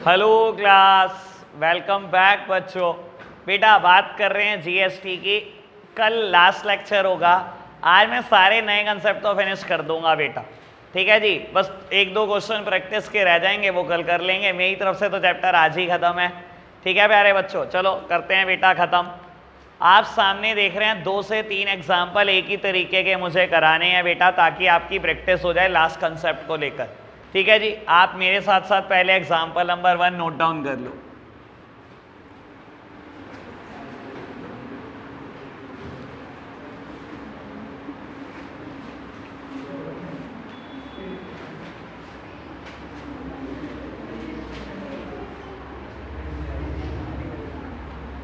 Hello class, welcome back बच्चों। बेटा बात कर रहे हैं जीएसटी की। कल लास्ट लेक्चर होगा, आज मैं सारे नए कंसेप्ट तो फिनिश कर दूंगा बेटा। ठीक है जी, बस एक दो क्वेश्चन प्रैक्टिस के रह जाएंगे, वो कल कर लेंगे। मेरी तरफ से तो चैप्टर आज ही खत्म है। ठीक है प्यारे बच्चों, चलो करते हैं बेटा खत्म। आप सामने देख रहे हैं 2 से 3 एग्जाम्पल एक ही तरीके के मुझे कराने हैं बेटा, ताकि आपकी प्रैक्टिस हो जाए लास्ट कंसेप्ट को लेकर। ठीक है जी, आप मेरे साथ साथ पहले एग्जाम्पल नंबर 1 नोट डाउन कर लो।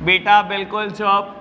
बेटा बिल्कुल चुप।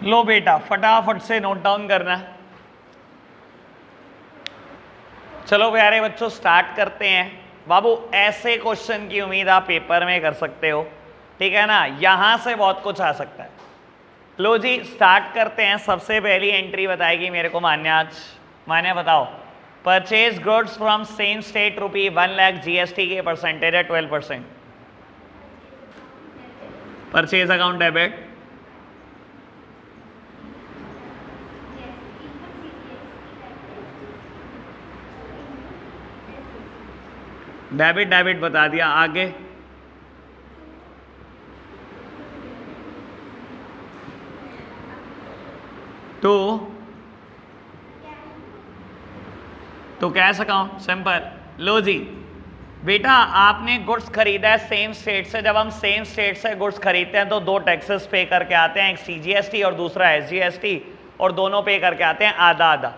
लो बेटा फटाफट से नोट डाउन करना। चलो प्यारे बच्चों स्टार्ट करते हैं। बाबू ऐसे क्वेश्चन की उम्मीद आप पेपर में कर सकते हो, ठीक है ना, यहां से बहुत कुछ आ सकता है। लो जी स्टार्ट करते हैं। सबसे पहली एंट्री बताएगी मेरे को मान्या। आज मान्या बताओ, purchase goods from same state rupee 1 lakh, GST के परसेंटेज है 12%। Purchase account debit, debit debit बता दिया, आगे तो कैश अकाउंट सिंपल। लो जी बेटा आपने गुड्स खरीदा है सेम स्टेट से। जब हम सेम स्टेट से गुड्स खरीदते हैं तो 2 टैक्सेस पे करके आते हैं, एक सीजीएसटी और दूसरा एसजीएसटी, और दोनों पे करके आते हैं आधा आधा।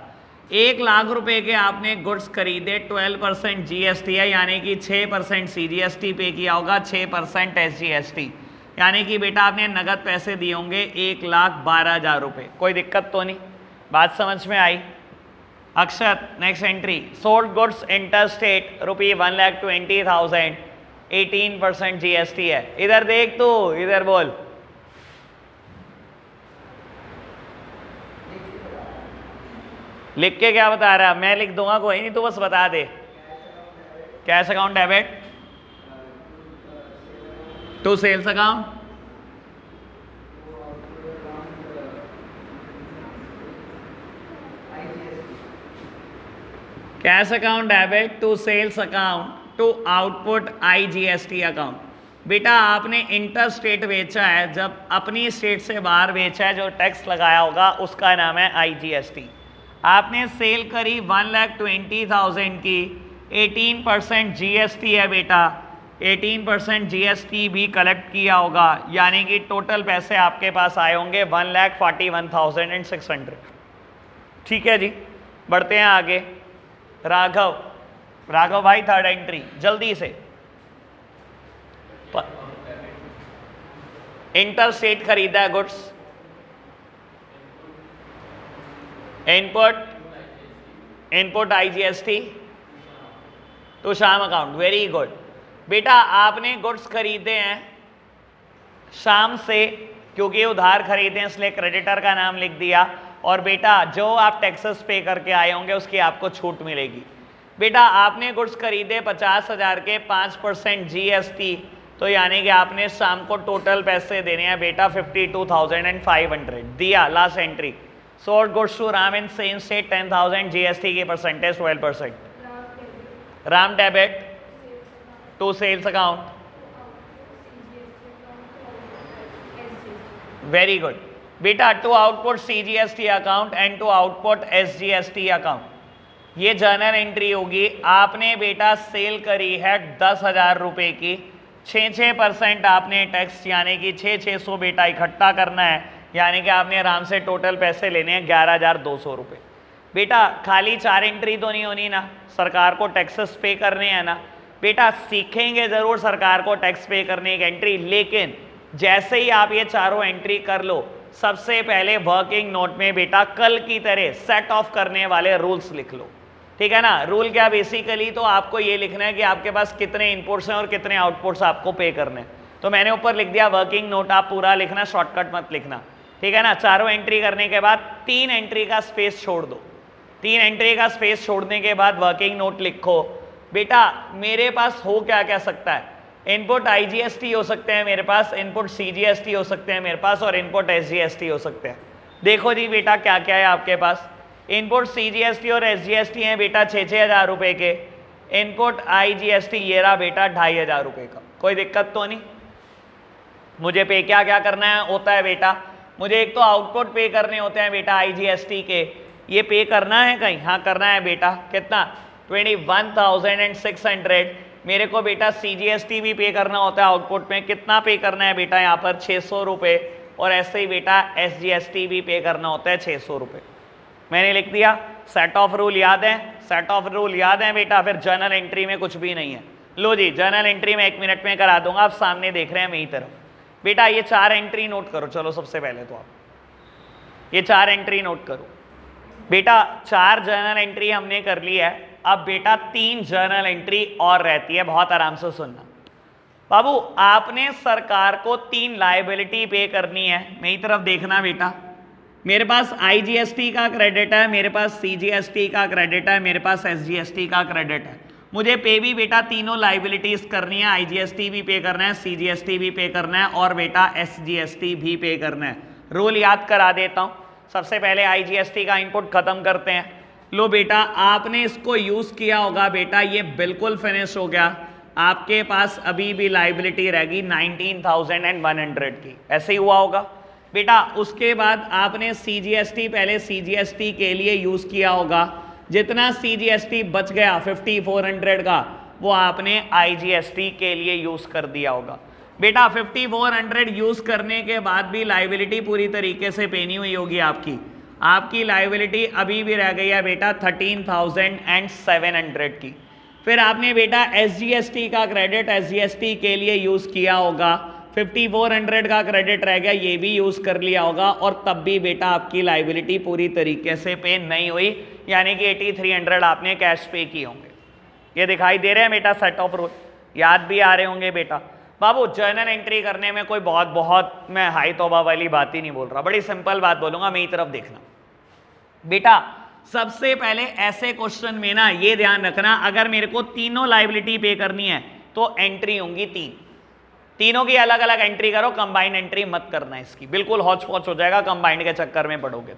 1 लाख रुपए के आपने गुड्स खरीदे, 12% जीएसटी है, यानी कि 6% सीजीएसटी पे किया होगा, 6% एसजीएसटी, यानी कि बेटा आपने नगद पैसे दिए होंगे 1,12,000 रुपये। कोई दिक्कत तो नहीं, बात समझ में आई। Akshat next entry, sold goods inter state rupee 1,20,000, 18% GST है। इधर देख तू, इधर बोल। लिख के क्या बता रहा है? मैं लिख दूंगा, कोई नहीं, तू बस बता दे। Cash account debit to sales account, cash account debit to sales account to output IGST account. बेटा आपने इंटर स्टेट बेचा है, जब अपनी स्टेट से बाहर बेचा है जो टैक्स लगाया होगा उसका नाम है आईजीएसटी। आपने सेल करी 1,20,000 की, 18% जीएसटी है बेटा, 18% जीएसटी भी कलेक्ट किया होगा, यानी कि टोटल पैसे आपके पास आए होंगे 1,41,600। ठीक है जी, बढ़ते हैं आगे। राघव भाई थर्ड एंट्री जल्दी से। इंटर स्टेट खरीदा है goods, input IGST to Shyam account, very good. बेटा आपने गुड्स खरीदे हैं श्याम से, क्योंकि उधार खरीदे हैं इसलिए क्रेडिटर का नाम लिख दिया, और बेटा जो आप टैक्सेस पे करके आए होंगे उसकी आपको छूट मिलेगी। बेटा आपने गुड्स खरीदे 50,000 के, 5% GST, तो यानी कि आपने शाम को टोटल पैसे देने हैं बेटा 52,500 दिया। Last entry, sold goods to Ram in same state 10,000, GST की percentage 12%। Ram debit to sales account, very good. बेटा to output CGST account and to output SGST account. ये जर्नल एंट्री होगी। आपने बेटा सेल करी है 10,000 रुपए की, 6% आपने टैक्स यानी कि 600 बेटा इकट्ठा करना है, यानी कि आपने आराम से टोटल पैसे लेने हैं 11,200 रुपये। बेटा खाली 4 एंट्री तो नहीं होनी ना, सरकार को टैक्सेस पे करने हैं ना। बेटा सीखेंगे ज़रूर सरकार को टैक्स पे करने की एंट्री, लेकिन जैसे ही आप ये चारों एंट्री कर लो, सबसे पहले वर्किंग नोट में बेटा कल की तरह सेट ऑफ करने वाले रूल्स लिख लो, ठीक है ना। रूल क्या, बेसिकली तो आपको ये लिखना है कि आपके पास कितने इनपुट्स हैं और कितने आउटपुट्स आपको पे करने हैं। तो मैंने ऊपर लिख दिया वर्किंग नोट, आप पूरा लिखना, शॉर्टकट मत लिखना, ठीक है ना। चारों एंट्री करने के बाद 3 एंट्री का स्पेस छोड़ दो। 3 एंट्री का स्पेस छोड़ने के बाद वर्किंग नोट लिखो। बेटा मेरे पास हो क्या क्या सकता है, इनपुट IGST हो सकते हैं मेरे पास, इनपुट CGST हो सकते हैं मेरे पास, और इनपुट SGST हो सकते हैं। देखो जी बेटा क्या क्या है आपके पास, इनपुट CGST और SGST हैं बेटा 6,000 रुपए के, इनपुट IGST ये रहा बेटा 2,500 रुपए का। कोई दिक्कत तो नहीं। मुझे पे क्या क्या करना है होता है बेटा, मुझे एक तो आउटपुट पे करने होते हैं बेटा IGST के, ये पे करना है कहीं, हाँ करना है बेटा, कितना 21,600। मेरे को बेटा CGST भी पे करना होता है आउटपुट में, कितना पे करना है बेटा यहाँ पर 600 रुपये, और ऐसे ही बेटा SGST भी पे करना होता है 600 रुपये। मैंने लिख दिया। सेट ऑफ रूल याद है, सेट ऑफ रूल याद है बेटा, फिर जर्नल एंट्री में कुछ भी नहीं है। लो जी जर्नल एंट्री में 1 मिनट में करा दूंगा, आप सामने देख रहे हैं मेरी तरफ। बेटा ये 4 एंट्री नोट करो, चलो सबसे पहले तो आप ये 4 एंट्री नोट करो। बेटा 4 जर्नल एंट्री हमने कर ली है, अब बेटा 3 जर्नल एंट्री और रहती है, बहुत आराम से सुनना बाबू। आपने सरकार को 3 लायबिलिटी पे करनी है, मेरी तरफ देखना बेटा। मेरे पास IGST का क्रेडिट है, मेरे पास CGST का क्रेडिट है, मेरे पास SGST का क्रेडिट है। मुझे पे भी बेटा तीनों लाइबिलिटीज करनी है, IGST भी पे करना है, CGST भी पे करना है, और बेटा SGST भी पे करना है। रूल याद करा देता हूँ। सबसे पहले IGST का इनपुट खत्म करते हैं। लो बेटा आपने इसको यूज किया होगा बेटा, ये बिल्कुल फिनिश हो गया। आपके पास अभी भी लाइबिलिटी रहेगी 19,100 की, ऐसे ही हुआ होगा बेटा। उसके बाद आपने CGST पहले CGST के लिए यूज किया होगा, जितना CGST बच गया 5,400 का, वो आपने IGST के लिए यूज कर दिया होगा बेटा। 5,400 यूज करने के बाद भी लाइबिलिटी पूरी तरीके से पे नहीं हुई होगी आपकी। आपकी लाइबिलिटी अभी भी रह गई है बेटा 13,700 की। फिर आपने बेटा SGST का क्रेडिट SGST के लिए यूज किया होगा, 5,400 का क्रेडिट रह गया, ये भी यूज कर लिया होगा, और तब भी बेटा आपकी लाइबिलिटी पूरी तरीके से पे नहीं हुई, यानी कि 8,300 आपने कैश पे किए होंगे। ये दिखाई दे रहे हैं बेटा सेट ऑफ रूल, याद भी आ रहे होंगे बेटा। बाबू जर्नल एंट्री करने में कोई बहुत मैं हाई तौबा वाली बात ही नहीं बोल रहा, बड़ी सिंपल बात बोलूंगा, मेरी तरफ देखना बेटा। सबसे पहले ऐसे क्वेश्चन में ना ये ध्यान रखना, अगर मेरे को तीनों लाइबिलिटी पे करनी है तो एंट्री होंगी 3, तीनों की अलग अलग एंट्री करो, कंबाइंड एंट्री मत करना इसकी, बिल्कुल हौच पौच हो जाएगा कंबाइंड के चक्कर में पड़ोगे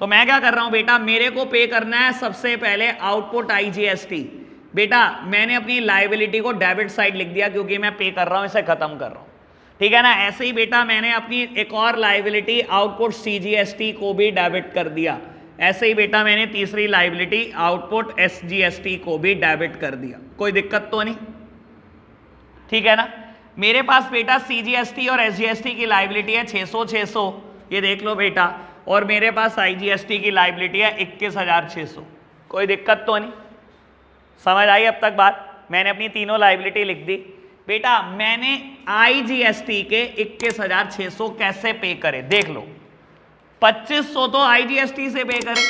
तो मैं क्या कर रहा हूं बेटा, मेरे को पे करना है सबसे पहले आउटपुट IGST। बेटा मैंने अपनी लाइबिलिटी को डेबिट साइड लिख दिया क्योंकि मैं पे कर रहा हूं, इसे खत्म कर रहा हूं, ठीक है ना। ऐसे ही बेटा मैंने अपनी एक और लाइबिलिटी आउटपुट CGST को भी डेबिट कर दिया। ऐसे ही बेटा मैंने तीसरी लाइबिलिटी आउटपुट SGST को भी डेबिट कर दिया। कोई दिक्कत तो नहीं, ठीक है ना। मेरे पास बेटा CGST और SGST की लाइबिलिटी है 600, ये देख लो बेटा, और मेरे पास IGST की लाइबिलिटी है 21,600। कोई दिक्कत तो नहीं, समझ आई अब तक बात। मैंने अपनी तीनों लाइबिलिटी लिख दी बेटा। मैंने IGST के 21,600 कैसे पे करे देख लो। 2,500 तो IGST से पे करे,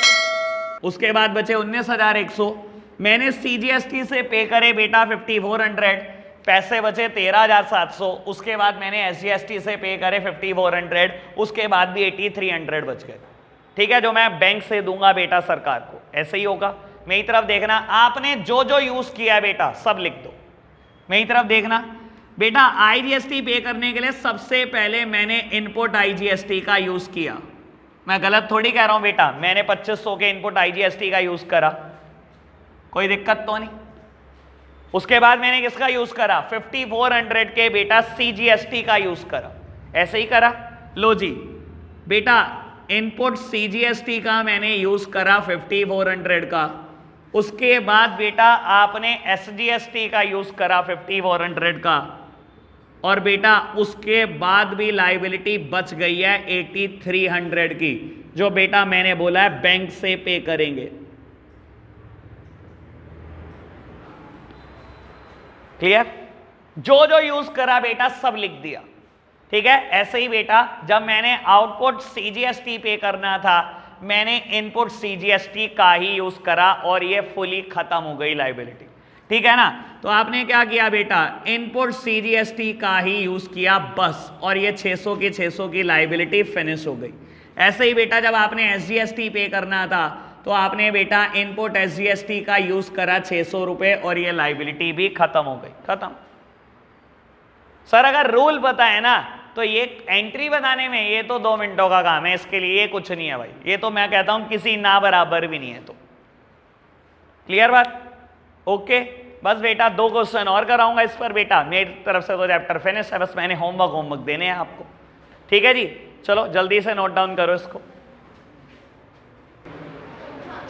उसके बाद बचे 19,100, मैंने CGST से पे करे बेटा 5400, पैसे बचे 13,700, उसके बाद मैंने SGST से पे करे 5400, उसके बाद भी 8300 बच गए। ठीक है, जो मैं बैंक से दूंगा बेटा सरकार को, ऐसे ही होगा। मेरी तरफ देखना, आपने जो जो यूज किया है बेटा सब लिख दो। मेरी तरफ देखना बेटा, IGST पे करने के लिए सबसे पहले मैंने इनपुट IGST का यूज किया। मैं गलत थोड़ी कह रहा हूं बेटा, मैंने 2500 के इनपुट IGST का यूज करा, कोई दिक्कत तो नहीं। उसके बाद मैंने किसका यूज करा, 5400 के बेटा CGST का यूज करा, ऐसे ही करा। लो जी बेटा, इनपुट CGST का मैंने यूज करा 5400 का, उसके बाद बेटा आपने SGST का यूज करा 5400 का, और बेटा उसके बाद भी लाइबिलिटी बच गई है 8300 की, जो बेटा मैंने बोला है बैंक से पे करेंगे। क्लियर? जो जो यूज करा बेटा सब लिख दिया। ठीक है, ऐसे ही बेटा जब मैंने आउटपुट CGST पे करना था, मैंने इनपुट CGST का ही यूज करा और ये फुली खत्म हो गई लाइबिलिटी। ठीक है ना, तो आपने क्या किया बेटा, इनपुट CGST का ही यूज किया बस, और ये 600 की लाइबिलिटी फिनिश हो गई। ऐसे ही बेटा जब आपने SGST पे करना था, तो आपने बेटा इनपुट SGST का यूज करा 600 रुपए, और ये लाइबिलिटी भी खत्म हो गई। खत्म। सर अगर रूल पता है ना, तो ये एंट्री बनाने में ये तो 2 मिनटों का काम है, इसके लिए ये कुछ नहीं है भाई, ये तो मैं कहता हूं किसी ना बराबर भी नहीं है। तो क्लियर बात? ओके, बस बेटा 2 क्वेश्चन और कराऊंगा इस पर बेटा, मेरी तरफ से तो चैप्टर फिनिश है, बस मैंने होमवर्क देने हैं आपको। ठीक है जी, चलो जल्दी से नोट डाउन करो इसको।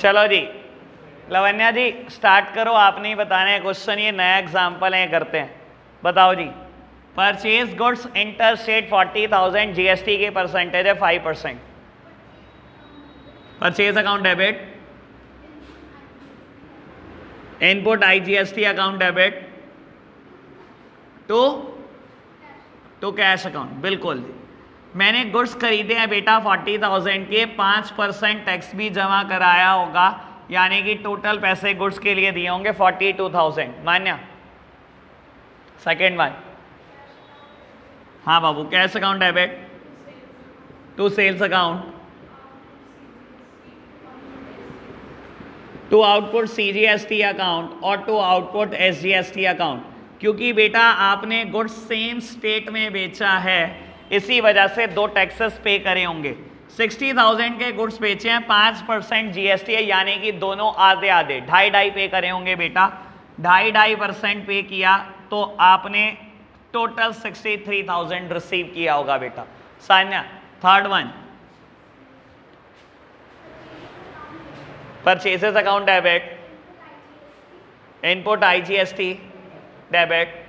चलो जी लवन्या जी स्टार्ट करो, आपने ही बताना है क्वेश्चन, ये नया एग्जाम्पल है, करते हैं। बताओ जी। Purchase goods inter state 40,000, GST के परसेंटेज है 5%। Purchase account debit, input IGST account debit to cash account. बिल्कुल जी, मैंने गुड्स खरीदे हैं बेटा 40,000 के, 5% टैक्स भी जमा कराया होगा, यानी कि टोटल पैसे गुड्स के लिए दिए होंगे 42,000। मान्या? सेकेंड वन, हाँ बाबू, cash account debit to sales account to output CGST account और टू आउटपुट SGST अकाउंट। क्योंकि बेटा आपने गुड्स सेम स्टेट में बेचा है, इसी वजह से 2 टैक्सेस पे करे होंगे। 60,000 के गुड्स बेचे हैं, 5% GST है, यानी कि दोनों आधे आधे 2.5 पे करे होंगे बेटा। 2.5% पे किया तो आपने टोटल 63,000 रिसीव किया होगा बेटा। Sanya, third one, purchases account debit, input IGST debit,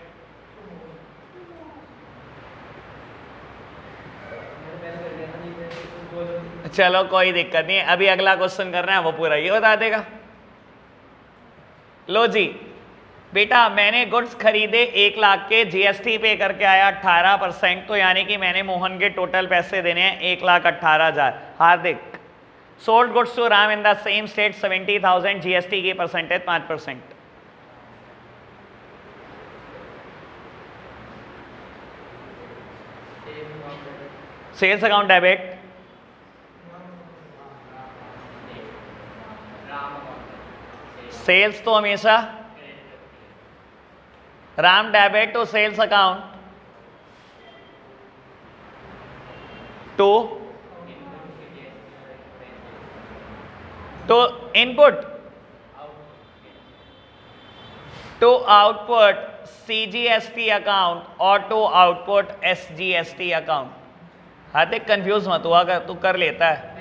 चलो कोई दिक्कत नहीं, अभी अगला क्वेश्चन करना है वो पूरा ये बता देगा। लो जी बेटा, मैंने गुड्स खरीदे 1 लाख के, GST पे करके आया 18%, तो यानी कि मैंने मोहन के टोटल पैसे देने हैं 1,18,000। Hardik, sold goods to Ram in the same state 70,000, GST की percentage 5%। Sales account debit, sales तो हमेशा Ram debit to sales account to input to output CGST account और to output SGST account. Hardik confuse मत हुआ कर, तू कर लेता है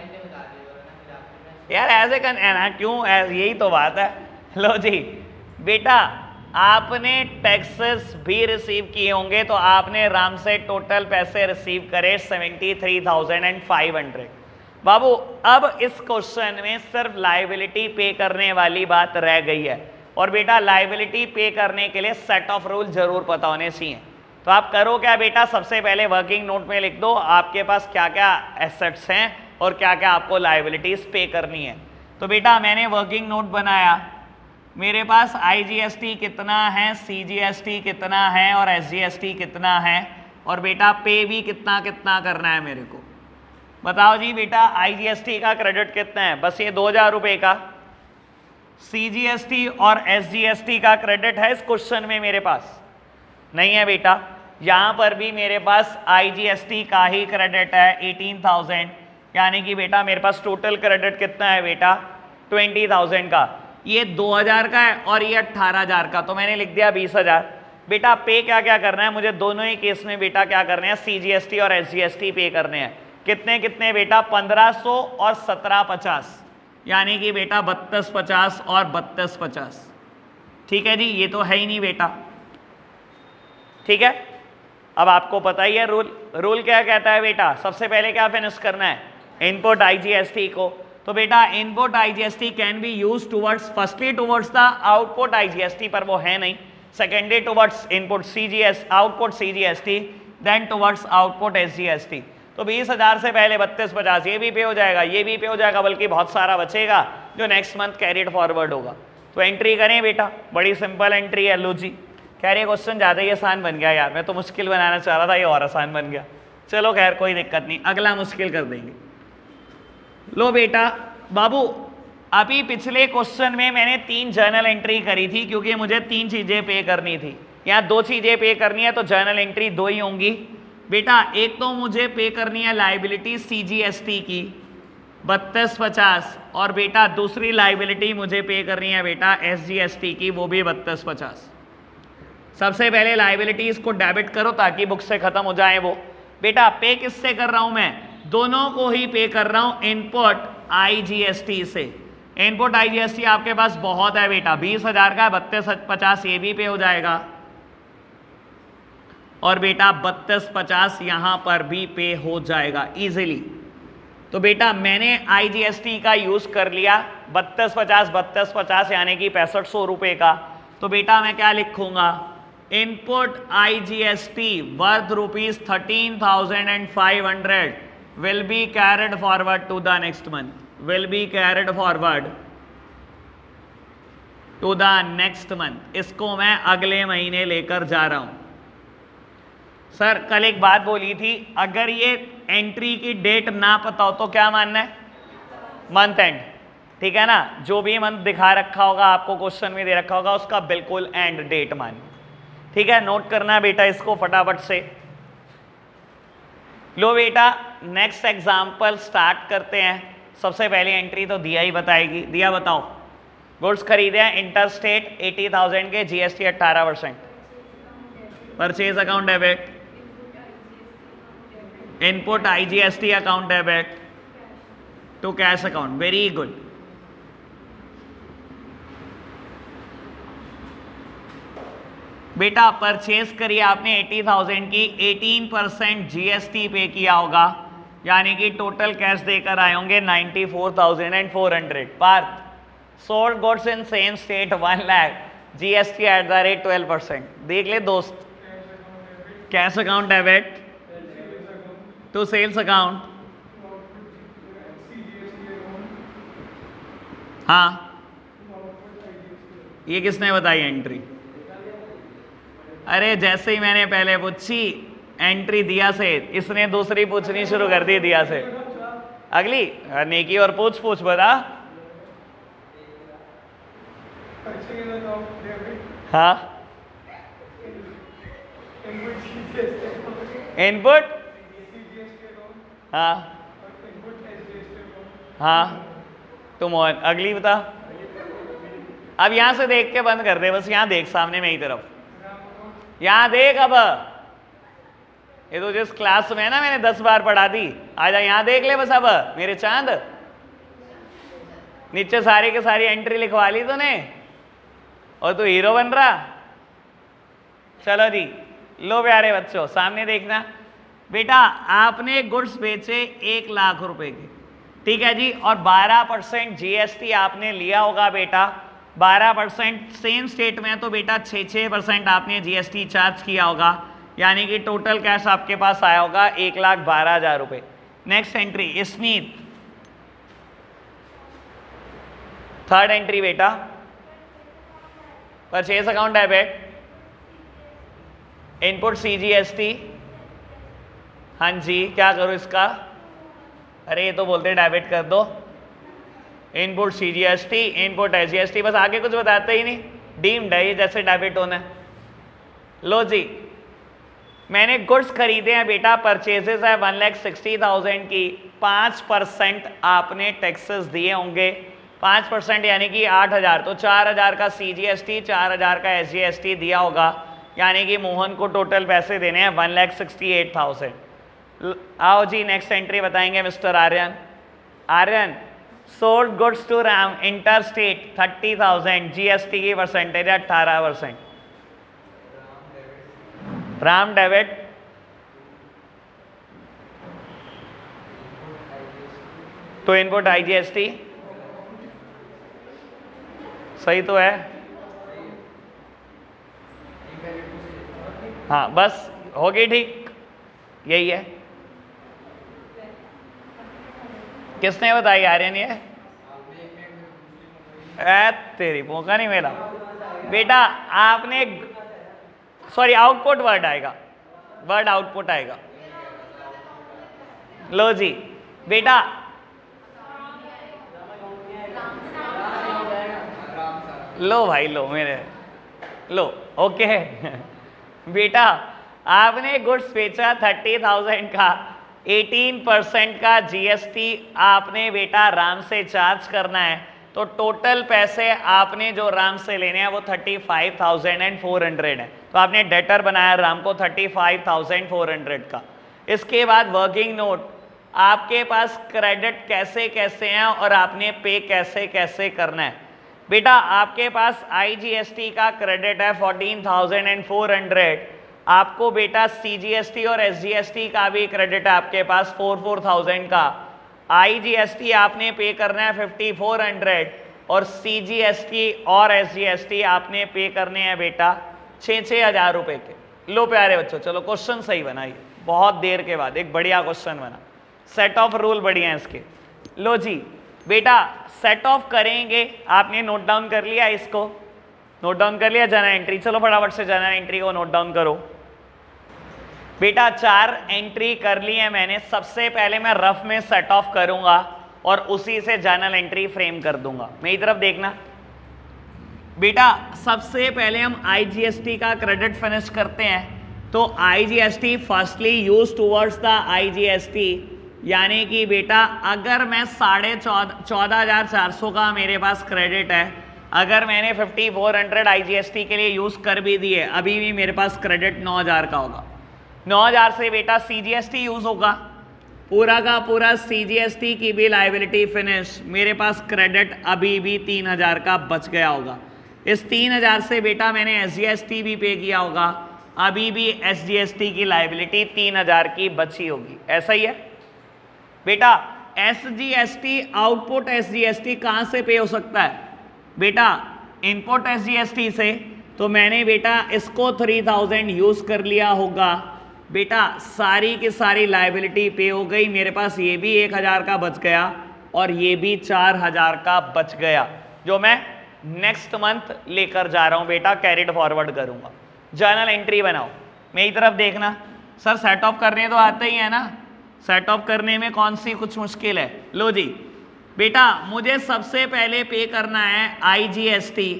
यार ऐसे क्यों, यही तो बात है। लो जी बेटा, आपने टैक्सेस भी रिसीव किए होंगे, तो आपने राम से टोटल पैसे रिसीव करे 73,500। बाबू अब इस क्वेश्चन में सिर्फ लायबिलिटी पे करने वाली बात रह गई है, और बेटा लायबिलिटी पे करने के लिए सेट ऑफ रूल जरूर पता होने चाहिए। तो आप करो क्या बेटा, सबसे पहले वर्किंग नोट में लिख दो आपके पास क्या क्या एसेट्स हैं और क्या क्या आपको लायबिलिटीज पे करनी है। तो बेटा मैंने वर्किंग नोट बनाया, मेरे पास IGST कितना है, CGST कितना है और SGST कितना है, और बेटा पे भी कितना कितना करना है मेरे को। बताओ जी बेटा IGST का क्रेडिट कितना है, बस ये 2000 रुपये का। CGST और SGST का क्रेडिट है इस क्वेश्चन में मेरे पास नहीं है बेटा। यहाँ पर भी मेरे पास IGST का ही क्रेडिट है 18,000, यानी कि बेटा मेरे पास टोटल क्रेडिट कितना है बेटा 20,000 का। ये 2000 का है और ये 18,000 का, तो मैंने लिख दिया 20,000। बेटा पे क्या क्या करना है मुझे दोनों ही केस में बेटा क्या करने हैं, CGST और SGST पे करने हैं। कितने कितने बेटा 1500 और 1750, यानी कि बेटा 3250 और 3250। ठीक है जी, ये तो है ही नहीं बेटा। ठीक है, अब आपको पता ही है रूल क्या कहता है बेटा, सबसे पहले क्या फिनिश करना है, इनपुट IGST को। तो बेटा input IGST can be use towards firstly towards the output IGST, पर वो है नहीं। Secondly towards input output CGST, then towards output SGST। तो 20,000 से पहले 3250 ये भी पे हो जाएगा, ये भी पे हो जाएगा, बल्कि बहुत सारा बचेगा जो नेक्स्ट मंथ कैरिड फॉरवर्ड होगा। तो एंट्री करें बेटा, बड़ी सिंपल एंट्री है। लो जी, कह रहे क्वेश्चन ज़्यादा ही आसान बन गया यार, मैं तो मुश्किल बनाना चाह रहा था, ये और आसान बन गया। चलो खैर कोई दिक्कत नहीं, अगला मुश्किल कर देंगे। लो बेटा बाबू, अभी पिछले क्वेश्चन में मैंने 3 जर्नल एंट्री करी थी क्योंकि मुझे 3 चीज़ें पे करनी थी। यहाँ 2 चीज़ें पे करनी है तो जर्नल एंट्री 2 ही होंगी बेटा। एक तो मुझे पे करनी है लाइबिलिटी CGST की 3250, और बेटा दूसरी लाइबिलिटी मुझे पे करनी है बेटा SGST की, वो भी 3250। सबसे पहले लाइबिलिटीज को डेबिट करो ताकि बुक से खत्म हो जाए वो। बेटा पे किससे कर रहा हूं मैं, दोनों को ही पे कर रहा हूं इनपुट IGST से। इनपुट IGST आपके पास बहुत है बेटा, 20,000 का 3250 ये भी पे हो जाएगा, और बेटा 3250 यहां पर भी पे हो जाएगा इजीली। तो बेटा मैंने IGST का यूज कर लिया 3250 यानी कि 6500 रुपए का। तो बेटा मैं क्या लिखूंगा, input IGST worth ₹13,500 will be carried forward to the next month, will be carried forward to the next month। इसको मैं अगले महीने लेकर जा रहा हूं। सर कल एक बात बोली थी, अगर ये एंट्री की डेट ना पता हो तो क्या मानना है, मंथ एंड। ठीक है ना, जो भी मंथ दिखा रखा होगा आपको क्वेश्चन में दे रखा होगा उसका बिल्कुल एंड डेट मान। ठीक है, नोट करना बेटा इसको फटाफट से। लो बेटा नेक्स्ट एग्जाम्पल स्टार्ट करते हैं। सबसे पहली एंट्री तो दिया ही बताएगी। दिया बताओ, गुड्स खरीदे हैं इंटर स्टेट 80,000 के, GST 18%, purchase account debit, input IGST account debit to cash account. Very good. बेटा परचेज करिए आपने 80,000 की, 18% GST पे किया होगा, यानी कि टोटल कैश देकर आए होंगे 94,400। Parth sold goods in same state 1 lakh, GST @ 12%। देख ले दोस्त, cash account debit to sales account. हाँ ये किसने बताई एंट्री? अरे जैसे ही मैंने पहले पूछी एंट्री दिया से, इसने दूसरी पूछनी शुरू कर दी दिया से। अगली नेकी और पूछ पूछ बता। हाँ इनपुट, हाँ हाँ तुम और अगली बता। अब यहां से देख के बंद कर दे, बस यहां देख सामने मेरी तरफ, यहां देख। अब ये तो जिस क्लास में है ना मैंने 10 बार पढ़ा दी, आजा यहां देख ले बस। अब मेरे चांद नीचे सारी के सारी एंट्री लिखवा ली तूने और तू हीरो बन रहा। चलो जी, लो प्यारे बच्चों सामने देखना। बेटा आपने गुड्स बेचे 1 लाख रुपए के, ठीक है जी, और 12% GST आपने लिया होगा बेटा। 12% सेम स्टेट में तो बेटा 6% आपने GST चार्ज किया होगा, यानी कि टोटल कैश आपके पास आया होगा 1,12,000 रुपये। नेक्स्ट एंट्री स्नीत, थर्ड एंट्री बेटा purchase account debit, input CGST, हाँ जी क्या करूँ इसका, अरे ये तो बोलते डेबिट कर दो, इनपुट CGST, इनपुट SGST, बस आगे कुछ बताते ही नहीं, डीम्ड है ये जैसे डेबिट होना है। लो जी, मैंने गुड्स खरीदे हैं बेटा, परचेजेस है 1,60,000 की, 5% आपने टैक्सेस दिए होंगे, 5% यानी कि 8,000, तो 4,000 का CGST, 4,000 का SGST दिया होगा, यानी कि मोहन को टोटल पैसे देने हैं 1,68,000। आओ जी नेक्स्ट एंट्री बताएंगे mister Aryan. Aryan, sold goods to Ram interstate 30,000, GST की परसेंटेज है 18%। राम डेबिट, तो इनपुट IGST सही तो है, हाँ बस होगी ठीक, यही है। किसने बताई आर्यन ये? तेरी मौका नहीं मिला बेटा, आपने सॉरी आउटपुट वर्ड आएगा, वर्ड आउटपुट आएगा। लो जी बेटा, लो भाई लो मेरे लो, ओके बेटा आपने गुड्स बेचा 30,000 का, 18% का GST आपने बेटा राम से चार्ज करना है, तो टोटल पैसे आपने जो राम से लेने हैं वो 35,400 है, तो आपने डेटर बनाया राम को 35,400 का। इसके बाद वर्किंग नोट, आपके पास क्रेडिट कैसे कैसे हैं और आपने पे कैसे कैसे करना है। बेटा आपके पास IGST का क्रेडिट है 14,400, आपको बेटा CGST और SGST का भी क्रेडिट है आपके पास 4,000 का, IGST आपने पे करना है 5,400 और CGST और SGST आपने पे करने हैं बेटा 6,000 रुपए के। लो प्यारे बच्चों, चलो क्वेश्चन सही बनाइए, बहुत देर के बाद एक बढ़िया क्वेश्चन बना, सेट ऑफ रूल बढ़िया है इसके। लो जी बेटा सेट ऑफ करेंगे, आपने नोट डाउन कर लिया, इसको नोट डाउन कर लिया, जर्नल एंट्री, चलो फटाफट से जर्नल एंट्री को नोट डाउन करो बेटा। 4 एंट्री कर ली है मैंने, सबसे पहले मैं रफ में सेट ऑफ करूंगा और उसी से जर्नल एंट्री फ्रेम कर दूंगा। मेरी तरफ देखना बेटा, सबसे पहले हम IGST का क्रेडिट फिनिश करते हैं, तो IGST firstly use towards the IGST, यानी कि बेटा अगर मैं 14,400 का मेरे पास क्रेडिट है, अगर मैंने 5,400 IGST के लिए यूज कर भी दिए, अभी भी मेरे पास क्रेडिट 9,000 का होगा। 9,000 से बेटा CGST यूज होगा, पूरा का पूरा CGST की भी लाइबिलिटी फिनिश, मेरे पास क्रेडिट अभी भी 3,000 का बच गया होगा। इस 3,000 से बेटा मैंने SGST भी पे किया होगा, अभी भी SGST की लाइबिलिटी 3,000 की बची होगी। ऐसा ही है बेटा। SGST आउटपुट SGST कहाँ से पे हो सकता है बेटा? इनपुट SGST से, तो मैंने बेटा इसको 3,000 यूज कर लिया होगा बेटा, सारी की सारी लाइबिलिटी पे हो गई, मेरे पास ये भी 1,000 का बच गया और ये भी 4,000 का बच गया, जो मैं नेक्स्ट मंथ लेकर जा रहा हूं बेटा, कैरिड फॉरवर्ड करूंगा। जर्नल एंट्री बनाओ, मेरी तरफ देखना। सर सेट ऑफ करने तो आते ही है ना, सेट ऑफ करने में कौन सी कुछ मुश्किल है? लो जी बेटा, मुझे सबसे पहले पे करना है IGST,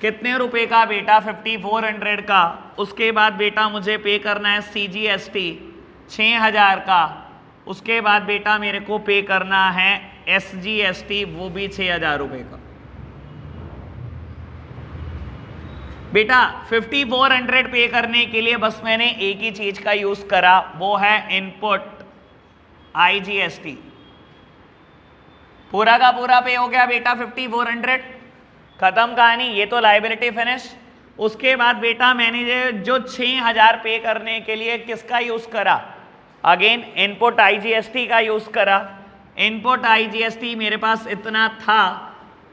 कितने रुपए का बेटा? 5,400 का। उसके बाद बेटा मुझे पे करना है CGST 6,000 का। उसके बाद बेटा मेरे को पे करना है SGST, वो भी 6,000 रुपए का। बेटा 5,400 पे करने के लिए बस मैंने एक ही चीज का यूज करा, वो है इनपुट IGST। पूरा का पूरा पे हो गया बेटा 5,400, खत्म कहानी, ये तो लाइबिलिटी फिनिश। उसके बाद बेटा मैंने जो 6,000 पे करने के लिए किसका यूज करा? अगेन इनपुट IGST का यूज करा। इनपुट IGST मेरे पास इतना था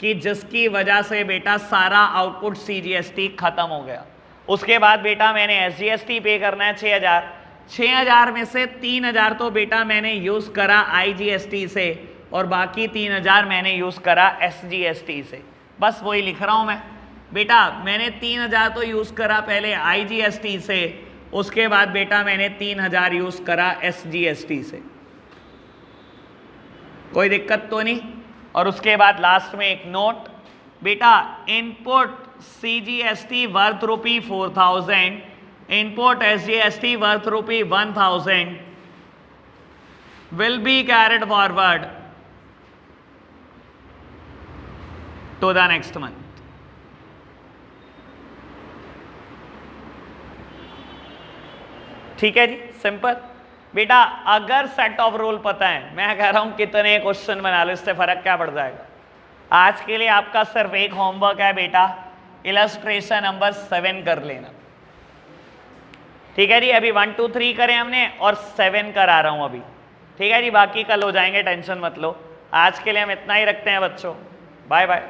कि जिसकी वजह से बेटा सारा आउटपुट CGST खत्म हो गया। उसके बाद बेटा मैंने SGST पे करना है 6,000, 6,000 में से 3,000 तो बेटा मैंने यूज करा IGST से और बाकी 3,000 मैंने यूज करा SGST से। बस वही लिख रहा हूं मैं। बेटा मैंने 3000 तो यूज करा पहले IGST से, उसके बाद बेटा मैंने 3000 यूज करा SGST से, कोई दिक्कत तो नहीं। और उसके बाद लास्ट में एक नोट, बेटा input CGST worth rupee 4000, input SGST worth rupee 1000 will be carried forward to the next month. ठीक है जी, सिंपल। बेटा अगर सेट ऑफ रूल पता है, मैं कह रहा हूं कितने क्वेश्चन बना लो, इससे फर्क क्या पड़ जाएगा। आज के लिए आपका सिर्फ एक होमवर्क है बेटा, इलस्ट्रेशन नंबर 7 कर लेना। ठीक है जी, अभी 1 2 3 करें हमने और 7 करा रहा हूं अभी। ठीक है जी, बाकी कल हो जाएंगे, टेंशन मत लो। आज के लिए हम इतना ही रखते हैं बच्चों, बाय बाय।